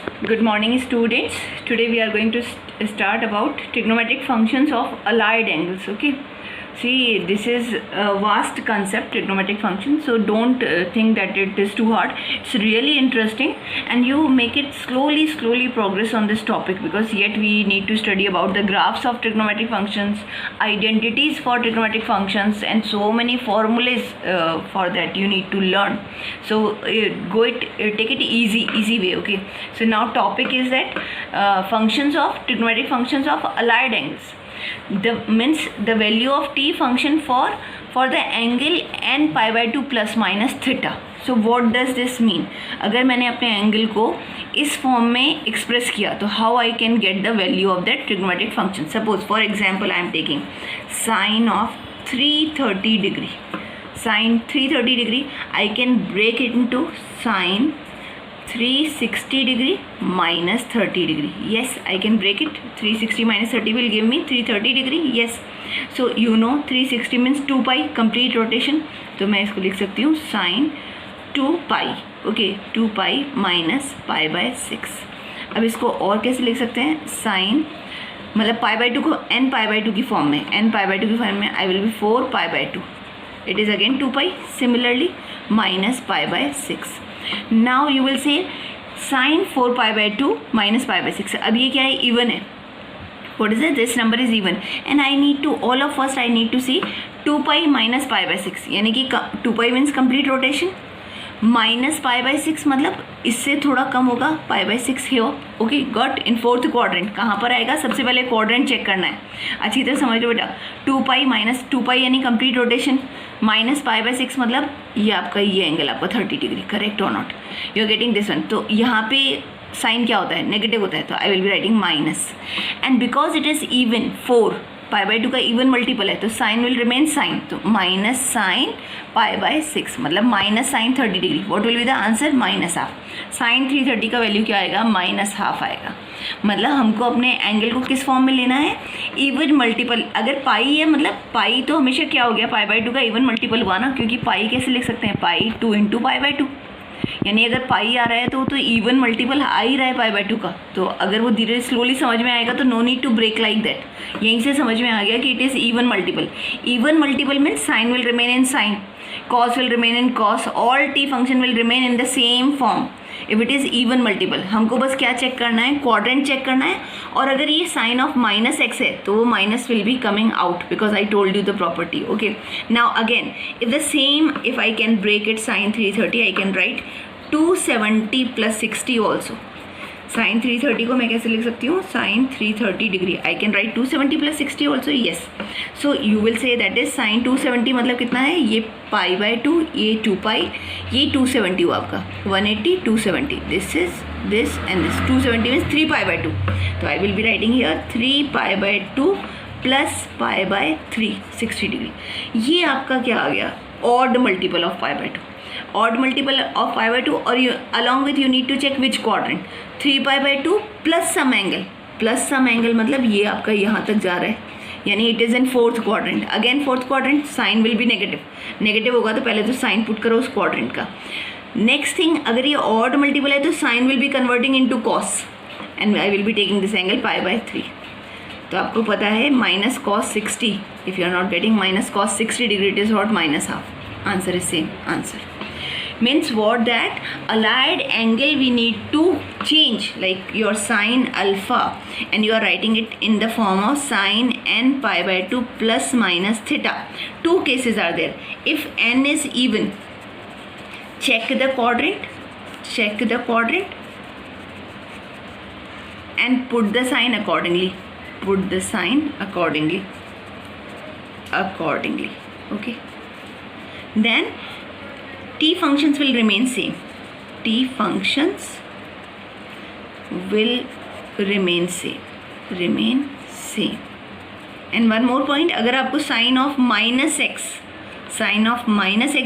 Good morning, students. Today we are going to start about trigonometric functions of allied angles. Okay, see, this is a vast concept, trigonometric functions, so don't think that it is too hard. It's really interesting, and you make it slowly progress on this topic, because yet we need to study about the graphs of trigonometric functions, identities for trigonometric functions, and so many formulas for that you need to learn. So take it easy way. Okay, so now topic is that functions of trigonometric functions of allied angles. The value of t function for the angle n pi by 2 plus minus theta. So what does this mean? अगर मैंने अपने angle को इस form में express किया तो how I can get the value of that trigonometric function. Suppose for example I am taking sine of 330 degree. Sin 330 degree, I can break it into sin 360 degree minus 30 degree. Yes, I can break it. 360 minus 30 will give me 330 degree. Yes, so you know 360 means 2 pi complete rotation. तो मैं इसको लिख सकती हूँ sin 2 pi. Okay, 2 pi minus pi by 6. अब इसको और कैसे लिख सकते हैं? sin मतलब pi by 2 को n pi by 2 की फॉर्म में, n pi by 2 की फॉर्म में I will be 4 pi by 2. It is again 2 pi, similarly minus pi by 6. Now you will say sin 4 pi by 2 minus pi by 6. अब ये क्या है? Even है. What is it? This number is even, and I need to, all of first I need to see 2 pi minus pi by 6, यानी कि 2 pi means complete rotation, minus pi by 6 मतलब इससे थोड़ा कम होगा, पाई बाई 6 है. Okay, got. इन fourth quadrant कहाँ पर आएगा? सबसे पहले क्वाड्रेंट चेक करना है, अच्छी तरह समझ लो बेटा. 2 पाई माइनस 2 पाई यानी complete rotation, minus pi by 6 मतलब ये आपका ये एंगल आपका 30 डिग्री. करेक्ट और not? You are getting this one. तो यहाँ पे साइन क्या होता है? नेगेटिव होता है, तो I will be writing minus. And because it is even, 4 pi by 2 का इवन मल्टीपल है, तो साइन विल रिमेन साइन. तो माइनस साइन पाई बाई 6 मतलब minus sine 30 degree. What will be the answer? Minus half. Sine 330 का value क्या आएगा? Minus half आएगा. मतलब हमको अपने एंगल को किस फॉर्म में लेना है? Even multiple. अगर पाई है मतलब पाई तो हमेशा क्या हो गया? पाई बाई 2 का इवन मल्टीपल हुआ ना, क्योंकि पाई कैसे लिख सकते हैं? पाई 2 इंटू पाई बाई 2, यानी अगर पाई आ रहा है तो इवन मल्टीपल आ ही रहा है पाई बाई 2 का. तो अगर वो धीरे स्लोली समझ में आएगा तो no need to break like that. यहीं से समझ में आ गया कि it is even multiple. Even multiple means sine will remain in sine, cos will remain in cos, all t function will remain in the same form if it is even multiple. हमको बस क्या check करना है? Quadrant check करना है. और अगर ये साइन ऑफ माइनस एक्स है तो वो minus will be coming out, because I told you the property. Okay, now again if the same, if I can break it sine 330, I can write 270 plus 60 also. Sine 330 को मैं कैसे लिख सकती हूँ? Sine 330 degree. I can write 270 plus 60 also. Yes, so you will say that is sine 270 मतलब कितना है? ये पाई बाई 2, ये 2 पाई, ये 270 हुआ आपका 180, 270. This is this and this. 270 means 3 pi by 2. तो I will be writing here 3 pi by 2 plus pi by 3, 60 degree. ये आपका क्या आ गया? Odd multiple of pi by 2. Odd multiple of pi by 2, और you along with you need to check which quadrant. 3 pi by 2 plus some angle. Plus some angle मतलब ये आपका यहाँ तक जा रहा है, यानी it is in fourth quadrant. Again fourth quadrant, sine will be negative. Negative होगा तो पहले तो साइन पुट करो उस क्वाड्रेंट का. नेक्स्ट थिंग, अगर ये ऑड मल्टीपल है तो sine will be converting into cos, and I will be taking this angle pi by 3. तो आपको पता है minus cos 60. If you are not getting minus cos 60 degree, it is what? Minus half. Answer is same answer. Means what? That allied angle we need to change, like your sine alpha, and you are writing it in the form of sine n pi by 2 plus minus theta. Two cases are there. If n is even, check the quadrant and put the sign accordingly. Okay, then t functions will remain same. Remain same. And one more point, अगर आपको sign of minus x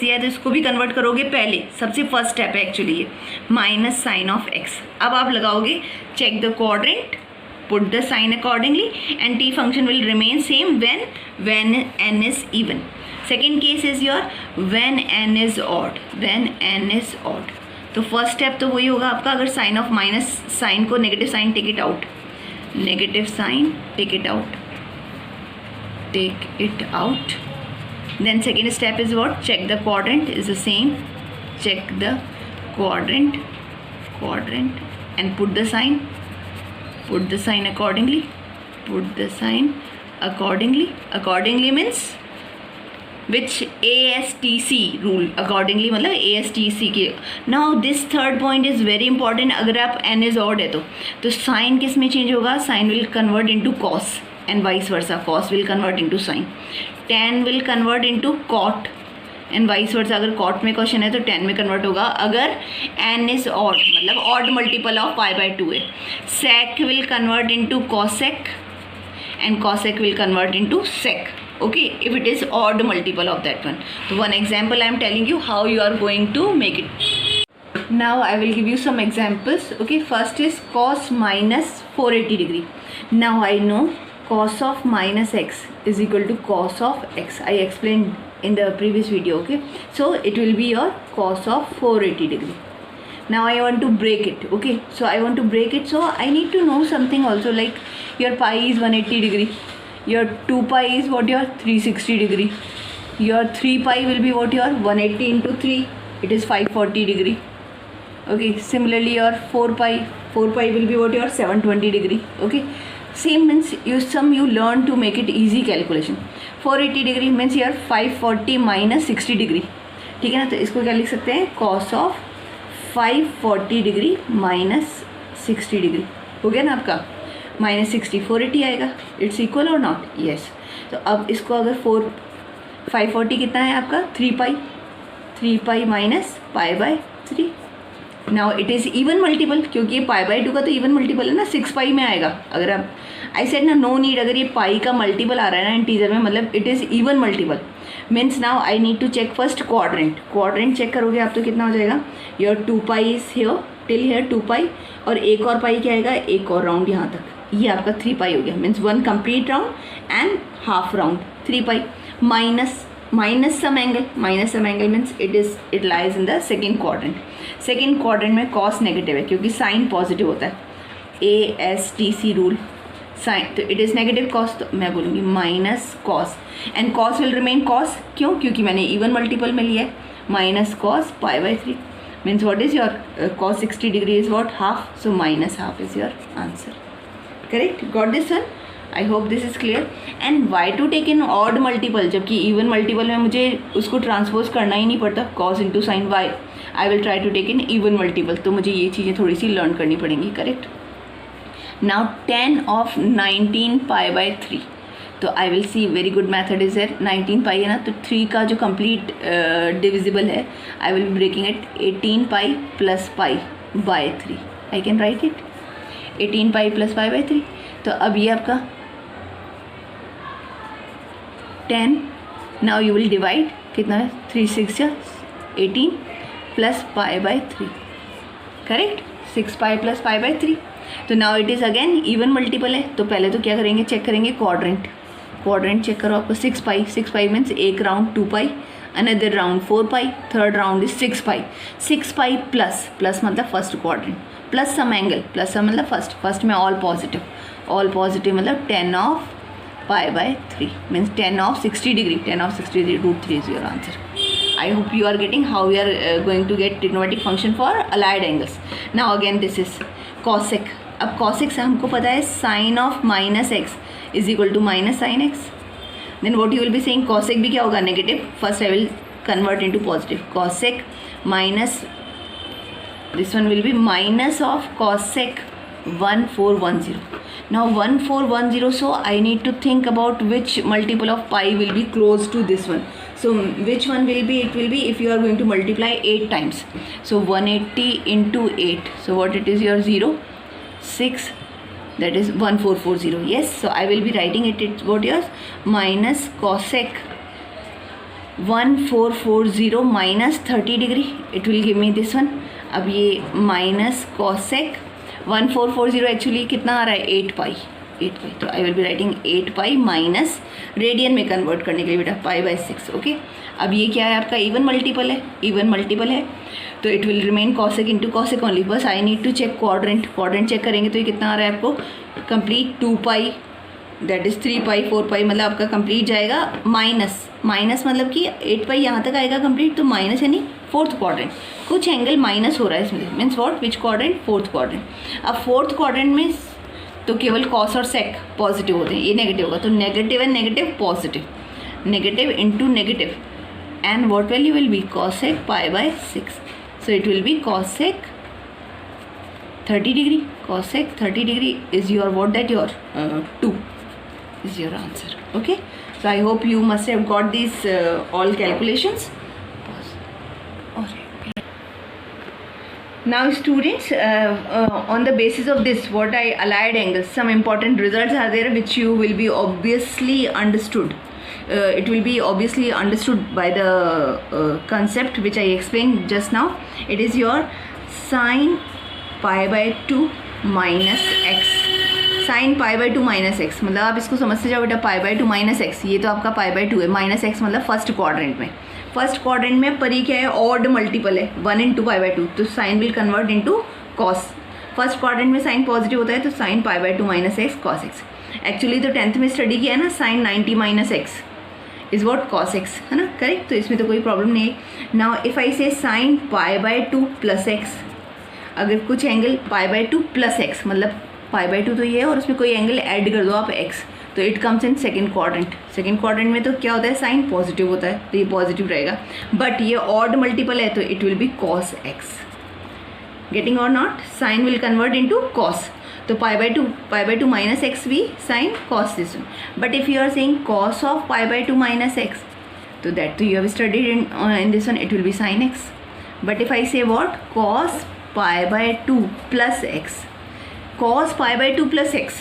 दिया है तो इसको भी convert करोगे. पहले सबसे फर्स्ट स्टेप है एक्चुअली ये, माइनस साइन ऑफ एक्स. अब आप लगाओगे, check the quadrant, put the sign accordingly, and t function will remain same when n is even. Second case is your when n is odd. तो first step तो वही होगा आपका, अगर sine of minus sine को negative sine take it out, negative sine take it out, take it out. Then second step is what? Check the quadrant is the same. Check the quadrant and put the sign. Put the sign accordingly. Put the sign accordingly. Accordingly means which ASTC rule. Accordingly मतलब ASTC के. Now this third point is very important. अगर आप n is odd है तो sign किस में change होगा? Sine will convert into cos and vice versa. Cos will convert into sin. tan will convert into cot and vice versa. अगर cot में question है तो tan में कन्वर्ट होगा अगर n is odd, मतलब odd multiple of pi by 2 है. sec will convert into cosec and cosec will convert into sec. Okay, if it is odd multiple of that one. So one example I am telling you how you are going to make it. Now I will give you some examples. Okay, first is cos minus 480 degree. Now I know cos of minus x is equal to cos of x. I explained in the previous video. Okay, so it will be your cos of 480 degree. Now I want to break it. Okay, so I want to break it, so I need to know something also, like your pi is 180 degree, your 2 pi is what? Your 360 degree, your 3 pi will be what? Your 180 into 3, it is 540 degree. Okay, similarly your 4 pi will be what? Your 720 degree. Okay, same means you learn to make it easy calculation. 480 degree means here 540 minus 60 degree. ठीक है ना, तो इसको क्या लिख सकते हैं? cos of 540 degree minus 60 degree. हो गया ना आपका? माइनस 60 480 आएगा. इट्स इक्वल और नॉट? यस. तो अब इसको अगर 540 कितना है आपका? 3 pi minus pi by 3. Now it is even multiple, क्योंकि ये पाई बाय 2 का तो इवन मल्टीपल है ना, 6 पाई में आएगा. अगर आप आई सेड ना नो नीड, अगर ये पाई का मल्टीपल आ रहा है ना इंटीजर में, मतलब it is even multiple. Means now I need to check first quadrant check करोगे आप तो कितना हो जाएगा? Your 2 pi is here till here 2 pi, और एक और पाई क्या आएगा? एक और राउंड यहाँ तक, ये आपका 3 पाई हो गया. Means 1 complete round and half round 3 pi minus some angle means it lies in the second quadrant में कॉस नेगेटिव है क्योंकि साइन पॉजिटिव होता है. ASTC रूल साइन, तो इट इज़ नेगेटिव कॉस, तो मैं बोलूँगी minus cos, and cos will remain cos. क्यों? क्योंकि मैंने इवन मल्टीपल में लिया है. Minus cos pi by 3 means what is your cos 60 degree is what? Half. So minus half is your answer. Correct? Got this one? I hope this is clear. And why to take in odd multiple, जबकि even multiple में मुझे उसको transpose करना ही नहीं पड़ता. Cos into sine, why I will try to take in even multiple. तो मुझे ये चीज़ें थोड़ी सी लर्न करनी पड़ेंगी. Correct? Now 10 of 19 pi by 3. तो I will see very good method is there. 19 pi है ना, तो 3 का जो कंप्लीट डिविजिबल है I will be breaking it 18 pi plus pi by 3. I can write it 18 pi plus pi by 3. तो अब ये आपका 10. नाउ यू विल डिवाइड, कितना है? 3 6 18 plus pi by 3. Correct? 6 pi plus pi by 3. तो now it is again even multiple है. तो पहले तो क्या करेंगे? चेक करेंगे क्वाड्रेंट चेक करो. आपको 6 पाई मीन्स एक round 2 pi, another round 4 pi, third round is 6 pi plus मतलब first quadrant, plus some angle, plus some मतलब फर्स्ट में ऑल पॉजिटिव मतलब 10 of pi by 3 means 10 of 60 degree. 10 of 60 degree root 3 is your answer. I hope you are getting how we are going to get trigonometric function for allied angles. Now again this is cosec. अब cosec से हमको पता है sin of minus x is equal to minus sin x. Then what you will be saying, cosec भी क्या होगा? Negative. First I will convert into positive. Cosec minus, this one will be minus of cosec 1410. Now 1410, so I need to think about which multiple of pi will be close to this one. So which one will be? It will be if you are going to multiply 8 times. So 180 into 8. So what it is? Your 0 6, that is 1440. Yes. So I will be writing it. It's what yours? Minus cosec 1440 minus 30 degree. It will give me this one. अब ये minus cosec 1440 actually कितना आ रहा है? 8 पाई. तो I will be writing 8 pi minus radian में convert करने के लिए बेटा पाई बाय 6. ओके, अब ये क्या है? आपका इवन मल्टीपल है. तो it will remain cosec into cosec only. बस I need to check quadrant. Quadrant check करेंगे तो ये कितना आ रहा है आपको complete 2 pi, that is 3 pi 4 pi, मतलब आपका कंप्लीट जाएगा माइनस. माइनस मतलब कि 8 पाई यहाँ तक आएगा कंप्लीट, तो माइनस यानी फोर्थ क्वाड्रेंट. कुछ एंगल माइनस हो रहा है इसमें, means what, which quadrant, fourth quadrant. अब फोर्थ क्वाड्रेंट में तो केवल कॉस और सेक पॉजिटिव होते हैं, ये नेगेटिव होगा. तो negative and negative positive, negative into negative, and what value will be cosec pi by 6. So it will B cosec 30 degree. Cosec 30 degree is your what, that your 2 is your answer. Okay, so I hope you must have got these all calculations. Alright. Now students, on the basis of this, what I allied angles, some important results are there which you will be obviously understood. It will be obviously understood by the concept which I explained just now. It is your sin pi by 2 minus x. Sign pi by 2 minus x, मतलब आप इसको समझते जाओ बेटा, पाई by 2 minus x, ये तो आपका पाई by 2 है. माइनस एक्स मतलब फर्स्ट क्वाड्रेंट में. फर्स्ट क्वाड्रेंट में पर ही क्या है, ऑड मल्टीपल है, 1 इंटू पाई बाई 2, तो sine will convert into cos. First quadrant में साइन पॉजिटिव होता है, तो sine pi by 2 minus x cos x. Actually तो 10th में स्टडी किया है ना, sine 90 minus x is what cos x, है ना, करेक्ट. तो इसमें तो कोई प्रॉब्लम नहीं है. Now if I say sine pi by 2 plus x, अगर कुछ angle pi by 2 plus x, मतलब पाई बाई 2 तो ये है और उसमें कोई एंगल ऐड कर दो आप x, तो it comes in second quadrant. Second quadrant में तो क्या होता है, साइन पॉजिटिव होता है, तो ये पॉजिटिव रहेगा. बट ये ऑड मल्टीपल है, तो it will be cos x. Getting or not, sine will convert into cos. तो पाई बाई 2 माइनस एक्स भी sine cos this one. But if you are saying cos of pi by 2 minus x, तो that तो you have studied in this one, it will be sine x. But if I say what, cos pi by 2 plus x, cos pi by 2 plus x,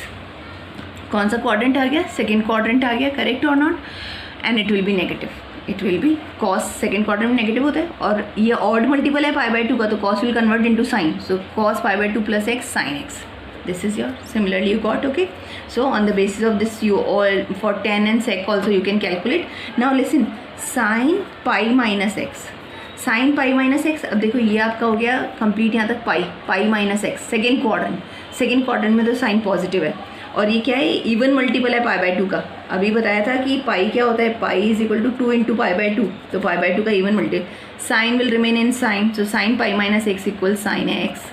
कौन सा quadrant आ गया, second quadrant आ गया, correct और not. And it will be negative. It will be cos, second quadrant में negative होता है, और ये ऑड मल्टीपल है पाई बाई 2 का, तो cos will convert into sine. So cos pi by 2 plus x sine x. This is your, similarly you got. Okay, so on the basis of this, you all for tan and sec also you can calculate. Now listen, sin pi minus x, sign pi minus x. अब देखो ये आपका हो गया complete यहाँ तक पाई minus x, second quadrant में तो साइन पॉजिटिव है, और ये क्या है, इवन मल्टीपल है पाई बाई 2 का. अभी बताया था कि पाई क्या होता है, pi is equal to 2 into pi by 2, तो पाई बाई 2 का even multiple. Sine will remain in sine, so sine pi minus x equal sine x.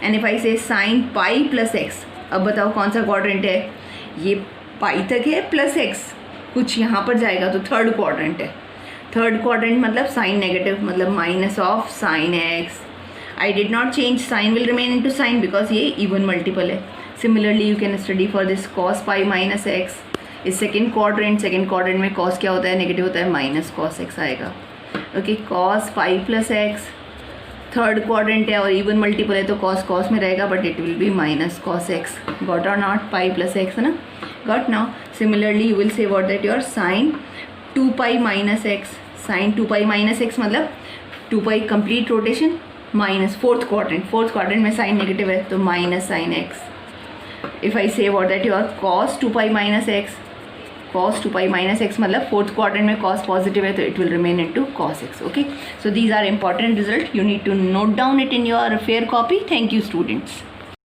And if I say sine pi plus x, अब बताओ कौन सा quadrant है, ये पाई तक है प्लस एक्स, कुछ यहाँ पर जाएगा तो थर्ड क्वाड्रेंट है. थर्ड क्वाड्रेंट मतलब साइन नेगेटिव, मतलब minus of sine x. I did not change, sine will remain into sine because ये इवन मल्टीपल है. Similarly you can study for this cos pi minus x is second quadrant में cos क्या होता है, negative होता है, minus cos x आएगा. Okay, cos pi plus x, third quadrant है और इवन मल्टीपल है, तो कॉस में रहेगा, but it will be minus cos x. Got or not, pi plus x है ना, got. Now similarly you will say what, that your sine 2 pi minus x, sine 2 pi minus x मतलब 2 pi complete rotation minus fourth quadrant में sine negative है, तो minus sine x. If I say what, that your cos 2 pi minus x, cos 2 pi minus x मतलब fourth quadrant में cos positive है, तो it will remain into cos x. Okay, so these are important result, you need to note down it in your fair copy. Thank you students.